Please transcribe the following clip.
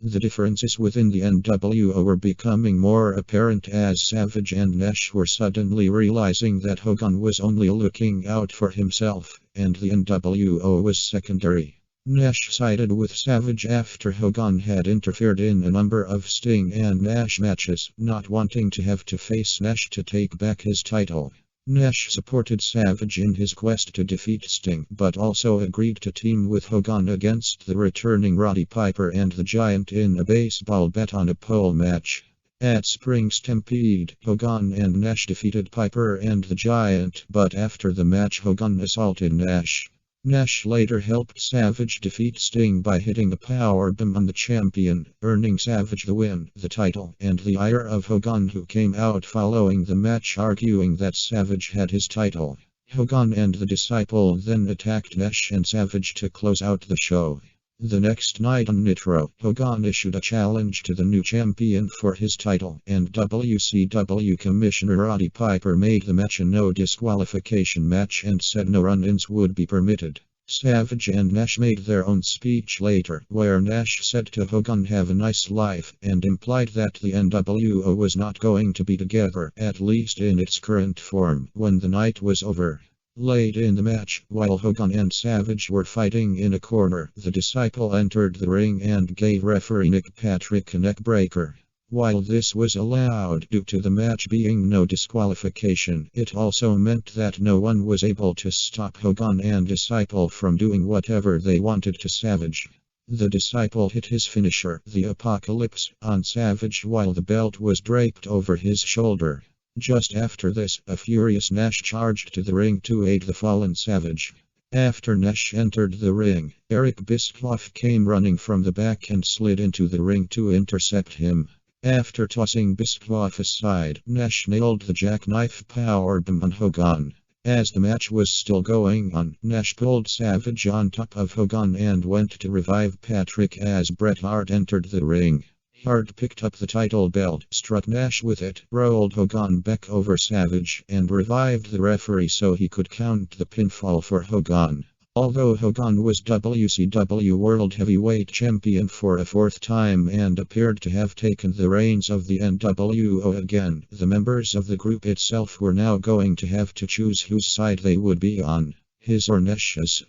The differences within the NWO were becoming more apparent as Savage and Nash were suddenly realizing that Hogan was only looking out for himself, and the NWO was secondary. Nash sided with Savage after Hogan had interfered in a number of Sting and Nash matches, not wanting to have to face Nash to take back his title. Nash supported Savage in his quest to defeat Sting, but also agreed to team with Hogan against the returning Roddy Piper and the Giant in a baseball bat on a pole match. At Spring Stampede, Hogan and Nash defeated Piper and the Giant, but after the match Hogan assaulted Nash. Nash later helped Savage defeat Sting by hitting a powerbomb on the champion, earning Savage the win, the title, and the ire of Hogan, who came out following the match arguing that Savage had his title. Hogan and the Disciple then attacked Nash and Savage to close out the show. The next night on Nitro, Hogan issued a challenge to the new champion for his title, and WCW Commissioner Roddy Piper made the match a no disqualification match and said no run-ins would be permitted. Savage and Nash made their own speech later, where Nash said to Hogan, "Have a nice life," and implied that the NWO was not going to be together, at least in its current form, when the night was over. Late in the match, while Hogan and Savage were fighting in a corner, the Disciple entered the ring and gave referee Nick Patrick a neckbreaker. While this was allowed due to the match being no disqualification, it also meant that no one was able to stop Hogan and Disciple from doing whatever they wanted to Savage. The Disciple hit his finisher, the Apocalypse, on Savage while the belt was draped over his shoulder. Just after this, a furious Nash charged to the ring to aid the fallen Savage. After Nash entered the ring, Eric Bischoff came running from the back and slid into the ring to intercept him. After tossing Bischoff aside, Nash nailed the jackknife powerbomb on Hogan. As the match was still going on, Nash pulled Savage on top of Hogan and went to revive Patrick as Bret Hart entered the ring. Hart picked up the title belt, struck Nash with it, rolled Hogan back over Savage, and revived the referee so he could count the pinfall for Hogan. Although Hogan was WCW World Heavyweight Champion for a fourth time and appeared to have taken the reins of the NWO again, the members of the group itself were now going to have to choose whose side they would be on, his or Nash's.